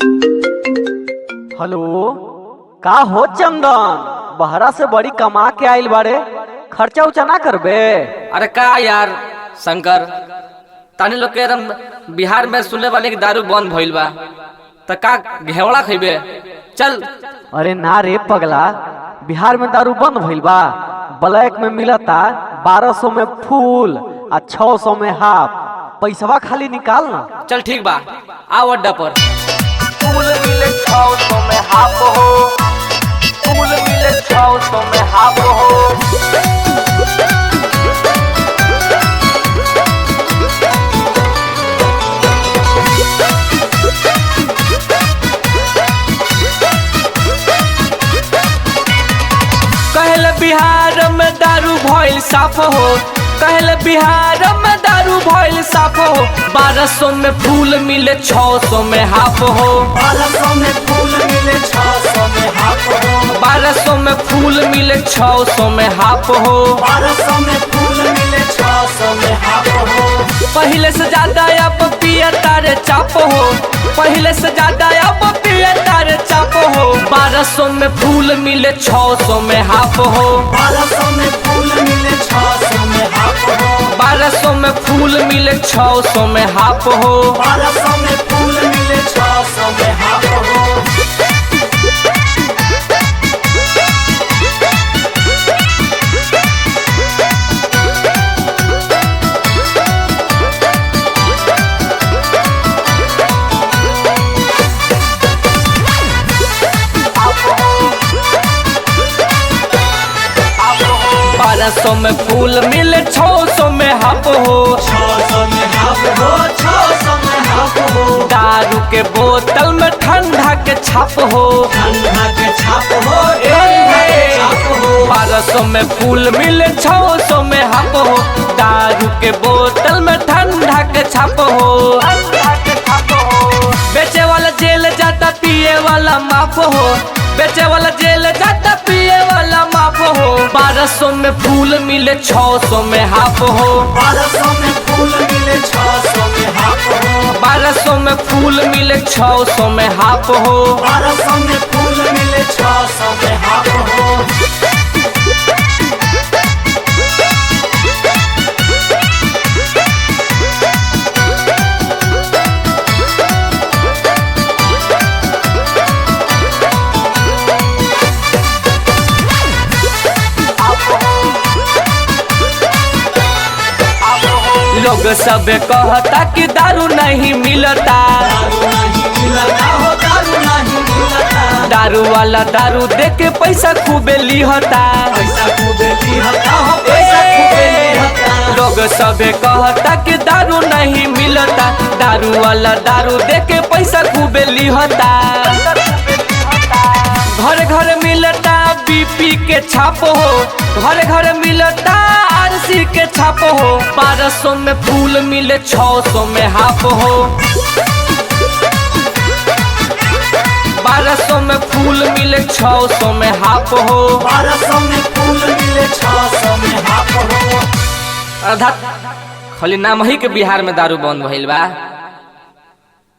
Hello, का हो चंदन? बहरा से बड़ी कमा के आइल बारे, खर्चा उचा ना करबे? अरे का यार शंकर, तानी लोग के एकदम बिहार में सुनने वाले की दारू बंद भइल बा, त का घेवड़ा खइबे? चल। अरे ना रे पगला, बिहार में दारू बंद भइल बा। ब्लैक में मिलता 1200 में फुल आ 600 में हाफ। पैसवा खाली निकाल ना। चल ठीक बा, आओ अड्डा पर। फूल मिले 600 में हाफ हो, फूल मिले 600 में हाफ हो। कहल बिहार में दारू भइल साफ हो, कहल बिहार में दारू भइल साफ हो। 1200 में फूल मिले 600 में हाफ हो। 1200 में फूल मिले 600 में हाफ हो। 1200 में फूल मिले 600 में हाफ हो। 1200 में फूल मिले 600 में हाफ हो। पहले से ज्यादा अब पिए तारे चाप हो, पहले से ज्यादा अब पिए तारे चाप हो। 1200 में फूल मिले 600 में हाफ हो। 1200 में फूल मिले 600 में हाफ हो। 1200 में फूल मिले 600 में हाफ हो। 1200 में फूल मिले 600 में हाफ हो। सौ में फूल मिले 600 में हाफ हो। 600 में हाफ हो। 600 में हाफ हो। दारू के बोतल में ठंडा के छाप हो। ठंडा के छाप हो। ठंडा के छाप हो। 1200 में फूल मिले 600 में हाफ हो। दारू के बोतल में ठंडा के छाप हो। बेचे वाला जेल जाता, पिए वाला माफ हो। बेचे वाला जेल जाता, पिए वाला माफ हो। 1200 में फूल मिले 600 में हाफ हो। 1200 में फूल मिले 600 में हाफ हो। 1200 में फूल मिले 600 में हाफ हो। 1200 में फूल मिले 600 में हाफ हो। लोग सब कहता कि दारू नहीं मिलता, दारू नहीं मिलता हो। दारू नहीं मिलता। दारू वाला दारू दे के पैसा खूबे लिहता। पैसा खूबे लिहता हो। पैसा खूबे लिहता। लोग सब कहता कि दारू नहीं मिलता, दारू वाला दारू दे के पैसा खूबे लिहता। घर घर मिलता बीपी के छाप हो। घर घर मिलता आरसी के छाप हो। 1200 में फूल मिले 600 में हाफ हो। 1200 में फूल मिले 600 में हाफ हो। 1200 में फूल मिले 600 में हाफ हो। अर्थात खाली नाम ही के बिहार में दारू बंद भइल बा।